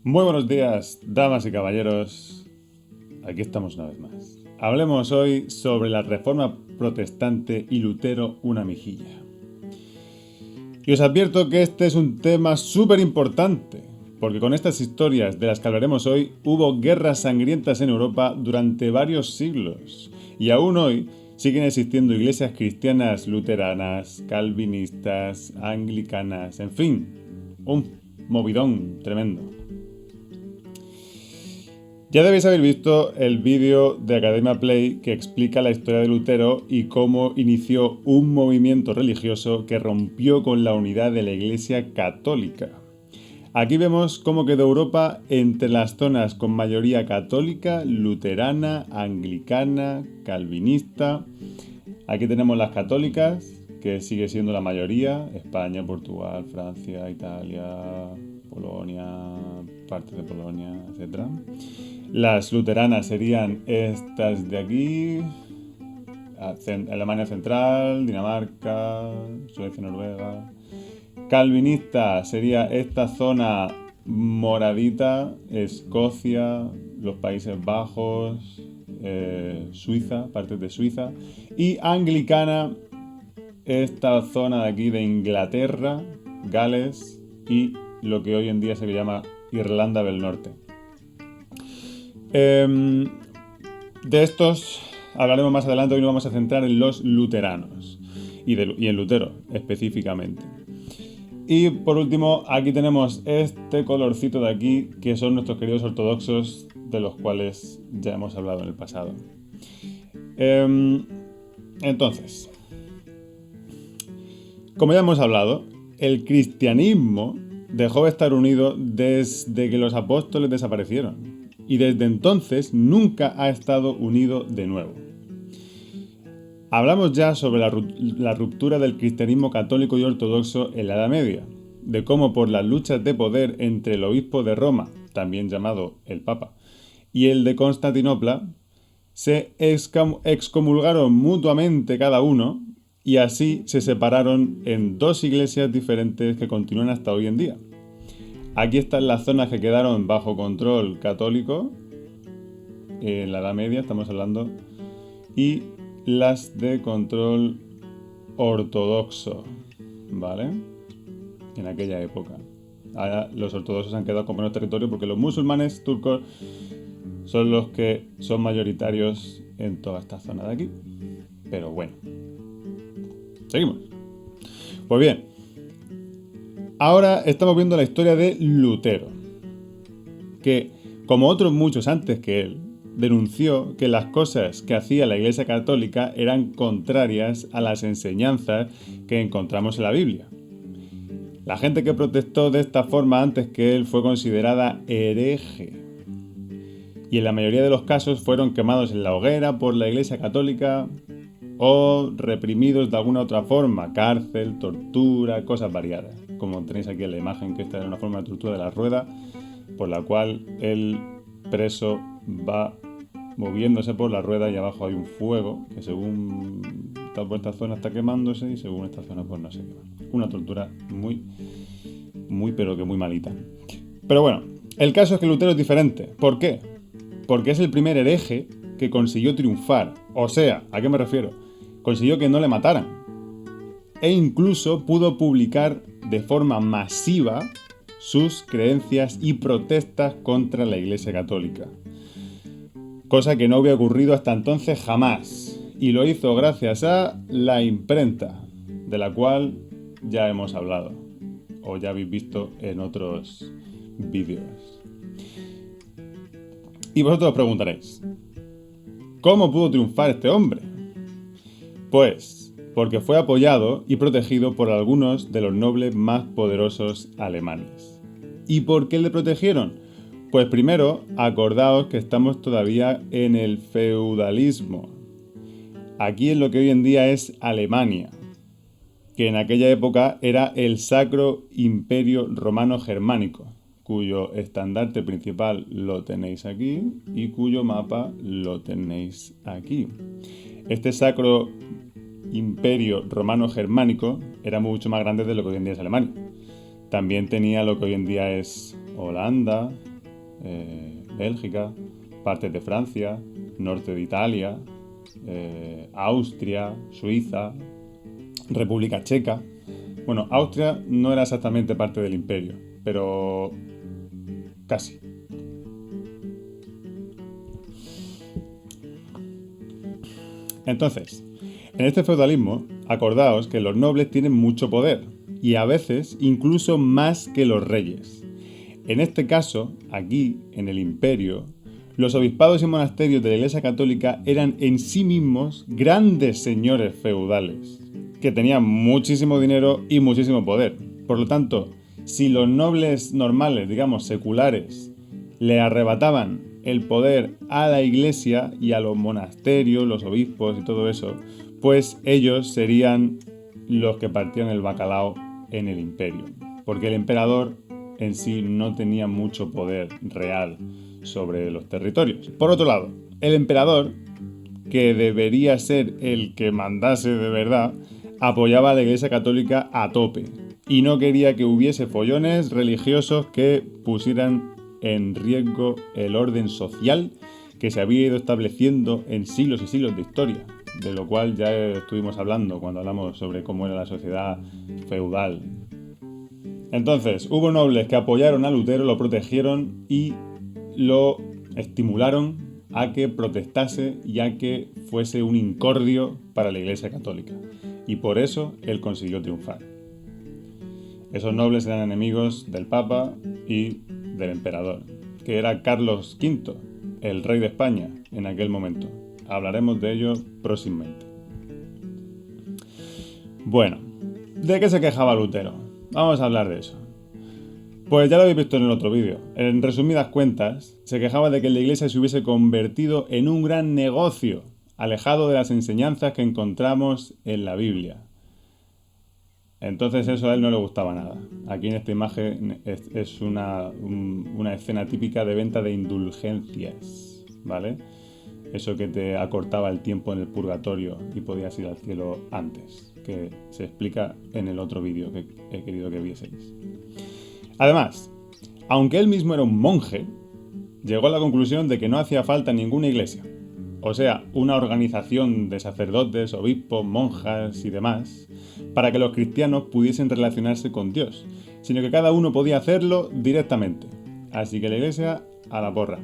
Muy buenos días, damas y caballeros. Aquí estamos una vez más. Hablemos hoy sobre la Reforma Protestante y Lutero una mejilla. Y os advierto que este es un tema súper importante, porque con estas historias de las que hablaremos hoy hubo guerras sangrientas en Europa durante varios siglos. Y aún hoy siguen existiendo iglesias cristianas luteranas, calvinistas, anglicanas, en fin, un movidón tremendo. Ya debéis haber visto el vídeo de Academia Play que explica la historia de Lutero y cómo inició un movimiento religioso que rompió con la unidad de la Iglesia Católica. Aquí vemos cómo quedó Europa entre las zonas con mayoría católica, luterana, anglicana, calvinista. Aquí tenemos las católicas, que sigue siendo la mayoría: España, Portugal, Francia, Italia, Polonia, partes de Polonia, etc. Las luteranas serían estas de aquí: Alemania Central, Dinamarca, Suecia, Noruega. Calvinista sería esta zona moradita: Escocia, los Países Bajos, Suiza, partes de Suiza. Y anglicana, esta zona de aquí de Inglaterra, Gales y lo que hoy en día se llama Irlanda del Norte. De estos hablaremos más adelante. Hoy nos vamos a centrar en los luteranos y en Lutero específicamente. Y por último, aquí tenemos este colorcito de aquí, que son nuestros queridos ortodoxos, de los cuales ya hemos hablado en el pasado. Entonces, como ya hemos hablado, el cristianismo dejó de estar unido desde que los apóstoles desaparecieron, y desde entonces nunca ha estado unido de nuevo. Hablamos ya sobre la ruptura del cristianismo católico y ortodoxo en la Edad Media, de cómo por las luchas de poder entre el obispo de Roma, también llamado el Papa, y el de Constantinopla, se excomulgaron mutuamente cada uno, y así se separaron en dos iglesias diferentes que continúan hasta hoy en día. Aquí están las zonas que quedaron bajo control católico, en la Edad Media estamos hablando, y las de control ortodoxo, ¿vale? En aquella época. Ahora los ortodoxos han quedado con menos territorio porque los musulmanes turcos son los que son mayoritarios en toda esta zona de aquí. Pero bueno, seguimos. Pues bien, ahora estamos viendo la historia de Lutero, que, como otros muchos antes que él, denunció que las cosas que hacía la Iglesia Católica eran contrarias a las enseñanzas que encontramos en la Biblia. La gente que protestó de esta forma antes que él fue considerada hereje, y en la mayoría de los casos fueron quemados en la hoguera por la Iglesia Católica o reprimidos de alguna otra forma: cárcel, tortura, cosas variadas, como tenéis aquí en la imagen, que esta es una forma de tortura de la rueda, por la cual el preso va moviéndose por la rueda y abajo hay un fuego que según está por esta zona está quemándose y según esta zona pues no se quema. Una tortura muy pero que muy malita. Pero bueno, el caso es que Lutero es diferente. ¿Por qué? Porque es el primer hereje que consiguió triunfar. O sea, ¿a qué me refiero? Consiguió que no le mataran. E incluso pudo publicar de forma masiva sus creencias y protestas contra la Iglesia Católica. Cosa que no había ocurrido hasta entonces jamás. Y lo hizo gracias a la imprenta, de la cual ya hemos hablado, o ya habéis visto en otros vídeos. Y vosotros os preguntaréis, ¿cómo pudo triunfar este hombre? Pues porque fue apoyado y protegido por algunos de los nobles más poderosos alemanes. ¿Y por qué le protegieron? Pues primero, acordaos que estamos todavía en el feudalismo. Aquí en lo que hoy en día es Alemania, que en aquella época era el Sacro Imperio Romano Germánico, cuyo estandarte principal lo tenéis aquí y cuyo mapa lo tenéis aquí. Este Sacro Imperio Romano Germánico era mucho más grande de lo que hoy en día es Alemania. También tenía lo que hoy en día es Holanda, Bélgica, partes de Francia, norte de Italia, Austria, Suiza, República Checa. Bueno, Austria no era exactamente parte del imperio, pero casi. Entonces, en este feudalismo, acordaos que los nobles tienen mucho poder, y a veces incluso más que los reyes. En este caso, aquí, en el imperio, los obispados y monasterios de la Iglesia Católica eran en sí mismos grandes señores feudales, que tenían muchísimo dinero y muchísimo poder. Por lo tanto, si los nobles normales, digamos seculares, le arrebataban el poder a la Iglesia y a los monasterios, los obispos y todo eso, pues ellos serían los que partían el bacalao en el imperio. Porque el emperador en sí no tenía mucho poder real sobre los territorios. Por otro lado, el emperador, que debería ser el que mandase de verdad, apoyaba a la Iglesia Católica a tope y no quería que hubiese follones religiosos que pusieran en riesgo el orden social que se había ido estableciendo en siglos y siglos de historia, de lo cual ya estuvimos hablando cuando hablamos sobre cómo era la sociedad feudal. Entonces, hubo nobles que apoyaron a Lutero, lo protegieron y lo estimularon a que protestase y a que fuese un incordio para la Iglesia Católica. Y por eso él consiguió triunfar. Esos nobles eran enemigos del Papa y del emperador, que era Carlos V, el rey de España en aquel momento. Hablaremos de ello próximamente. Bueno, ¿de qué se quejaba Lutero? Vamos a hablar de eso. Pues ya lo habéis visto en el otro vídeo. En resumidas cuentas, se quejaba de que la Iglesia se hubiese convertido en un gran negocio, alejado de las enseñanzas que encontramos en la Biblia. Entonces eso a él no le gustaba nada. Aquí en esta imagen es una escena típica de venta de indulgencias, ¿vale? Eso que te acortaba el tiempo en el purgatorio y podías ir al cielo antes, que se explica en el otro vídeo que he querido que vieseis. Además, aunque él mismo era un monje, llegó a la conclusión de que no hacía falta ninguna iglesia, o sea, una organización de sacerdotes, obispos, monjas y demás, para que los cristianos pudiesen relacionarse con Dios, sino que cada uno podía hacerlo directamente. Así que la iglesia a la porra.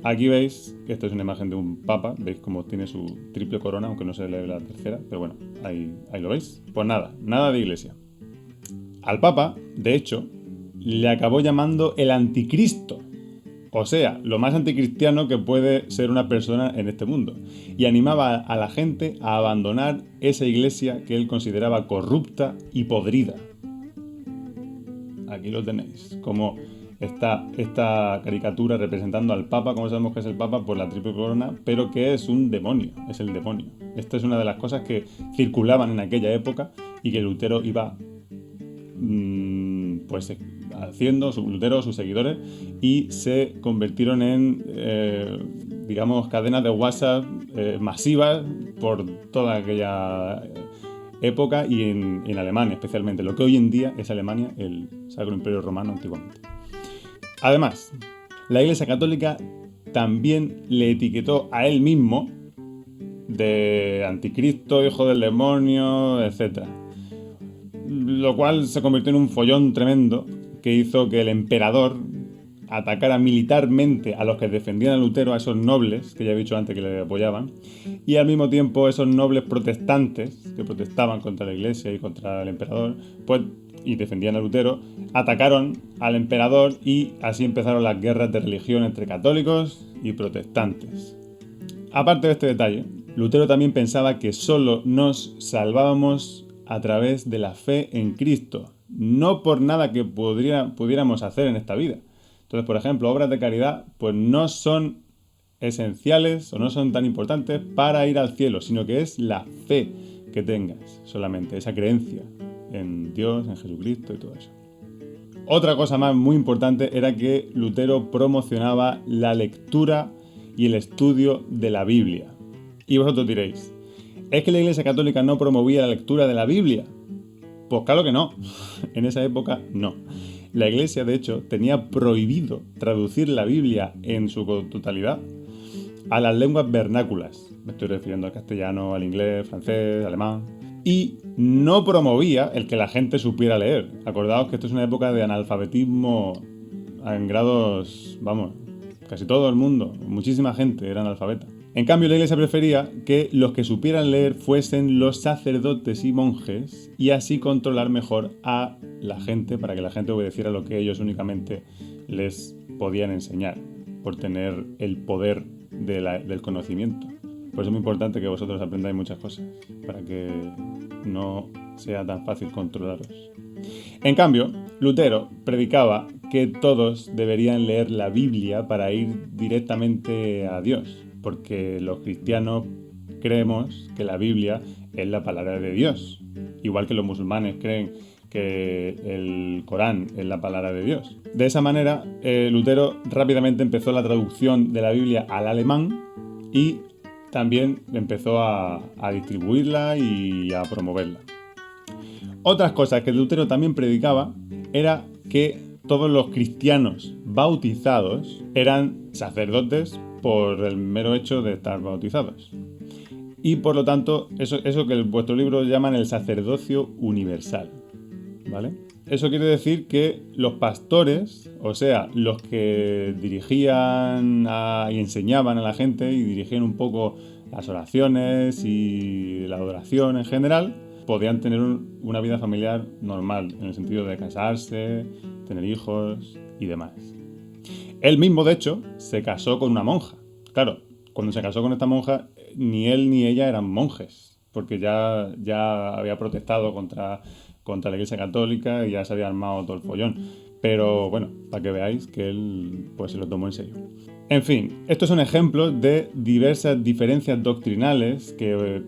Aquí veis que esta es una imagen de un papa, veis cómo tiene su triple corona, aunque no se le ve la tercera, pero bueno, ahí lo veis. Pues nada de iglesia. Al papa, de hecho, le acabó llamando el anticristo, o sea, lo más anticristiano que puede ser una persona en este mundo, y animaba a la gente a abandonar esa iglesia que él consideraba corrupta y podrida. Aquí lo tenéis, como esta caricatura representando al Papa. ¿Cómo sabemos que es el Papa? Pues la triple corona, pero que es un demonio, es el demonio. Esta es una de las cosas que circulaban en aquella época y que Lutero iba pues haciendo, Lutero, sus seguidores, y se convirtieron en, digamos, cadenas de WhatsApp masivas por toda aquella época y en Alemania especialmente, lo que hoy en día es Alemania, el Sacro Imperio Romano antiguamente. Además, la Iglesia Católica también le etiquetó a él mismo de anticristo, hijo del demonio, etc. Lo cual se convirtió en un follón tremendo que hizo que el emperador atacara militarmente a los que defendían a Lutero, a esos nobles, que ya he dicho antes que le apoyaban, y al mismo tiempo esos nobles protestantes, que protestaban contra la Iglesia y contra el emperador, pues, y defendían a Lutero, atacaron al emperador y así empezaron las guerras de religión entre católicos y protestantes. Aparte de este detalle, Lutero también pensaba que solo nos salvábamos a través de la fe en Cristo, no por nada que pudiéramos hacer en esta vida. Entonces, por ejemplo, obras de caridad pues no son esenciales o no son tan importantes para ir al cielo, sino que es la fe que tengas solamente, esa creencia en Dios, en Jesucristo y todo eso. Otra cosa más muy importante era que Lutero promocionaba la lectura y el estudio de la Biblia. Y vosotros diréis, ¿es que la Iglesia Católica no promovía la lectura de la Biblia? Pues claro que no, en esa época no. La Iglesia, de hecho, tenía prohibido traducir la Biblia en su totalidad a las lenguas vernáculas. Me estoy refiriendo al castellano, al inglés, francés, alemán. Y no promovía el que la gente supiera leer. Acordaos que esto es una época de analfabetismo en grados, vamos, casi todo el mundo, muchísima gente era analfabeta. En cambio, la Iglesia prefería que los que supieran leer fuesen los sacerdotes y monjes y así controlar mejor a la gente para que la gente obedeciera lo que ellos únicamente les podían enseñar, por tener el poder del conocimiento. Por eso es muy importante que vosotros aprendáis muchas cosas, para que no sea tan fácil controlaros. En cambio, Lutero predicaba que todos deberían leer la Biblia para ir directamente a Dios, porque los cristianos creemos que la Biblia es la palabra de Dios, igual que los musulmanes creen que el Corán es la palabra de Dios. De esa manera, Lutero rápidamente empezó la traducción de la Biblia al alemán y también empezó a distribuirla y a promoverla. Otras cosas que Lutero también predicaba era que todos los cristianos bautizados eran sacerdotes por el mero hecho de estar bautizados. Y por lo tanto, eso que en vuestro libro llaman el sacerdocio universal, ¿vale? Eso quiere decir que los pastores, o sea, los que dirigían y enseñaban a la gente y dirigían un poco las oraciones y la adoración en general, podían tener una vida familiar normal, en el sentido de casarse, tener hijos y demás. Él mismo, de hecho, se casó con una monja. Claro, cuando se casó con esta monja, ni él ni ella eran monjes, porque ya había protestado contra la Iglesia Católica y ya se había armado todo el follón. Pero bueno, para que veáis que él pues se lo tomó en serio. En fin, estos son ejemplos de diversas diferencias doctrinales que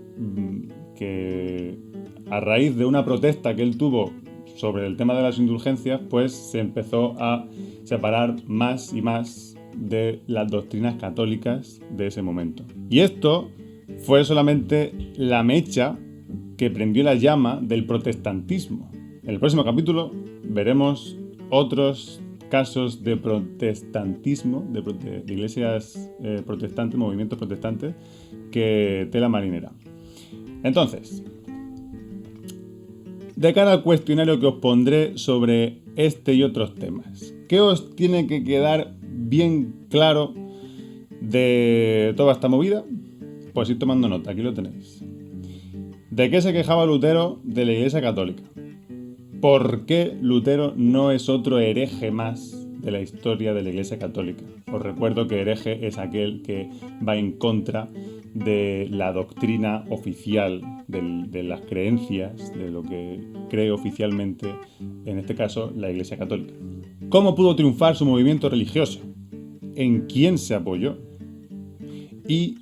a raíz de una protesta que él tuvo sobre el tema de las indulgencias, pues se empezó a separar más y más de las doctrinas católicas de ese momento. Y esto fue solamente la mecha que prendió la llama del protestantismo. En el próximo capítulo veremos otros casos de protestantismo, de iglesias protestantes, movimientos protestantes, que tela marinera. Entonces, de cara al cuestionario que os pondré sobre este y otros temas, ¿qué os tiene que quedar bien claro de toda esta movida? Pues ir tomando nota, aquí lo tenéis. ¿De qué se quejaba Lutero de la Iglesia Católica? ¿Por qué Lutero no es otro hereje más de la historia de la Iglesia Católica? Os recuerdo que hereje es aquel que va en contra de la doctrina oficial, de las creencias, de lo que cree oficialmente, en este caso, la Iglesia Católica. ¿Cómo pudo triunfar su movimiento religioso? ¿En quién se apoyó? Y,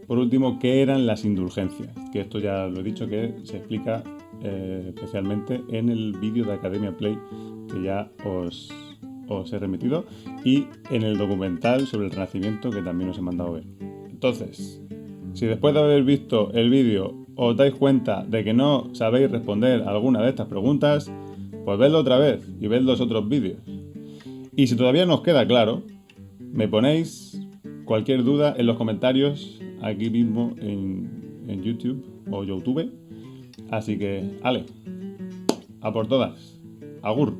por último, ¿qué eran las indulgencias? Que esto ya lo he dicho que se explica especialmente en el vídeo de Academia Play que ya os he remitido y en el documental sobre el Renacimiento que también os he mandado a ver. Entonces, si después de haber visto el vídeo os dais cuenta de que no sabéis responder a alguna de estas preguntas, pues vedlo otra vez y ved los otros vídeos. Y si todavía no os queda claro, me ponéis cualquier duda en los comentarios aquí mismo en YouTube o YouTube. Así que, ale, a por todas. Agur.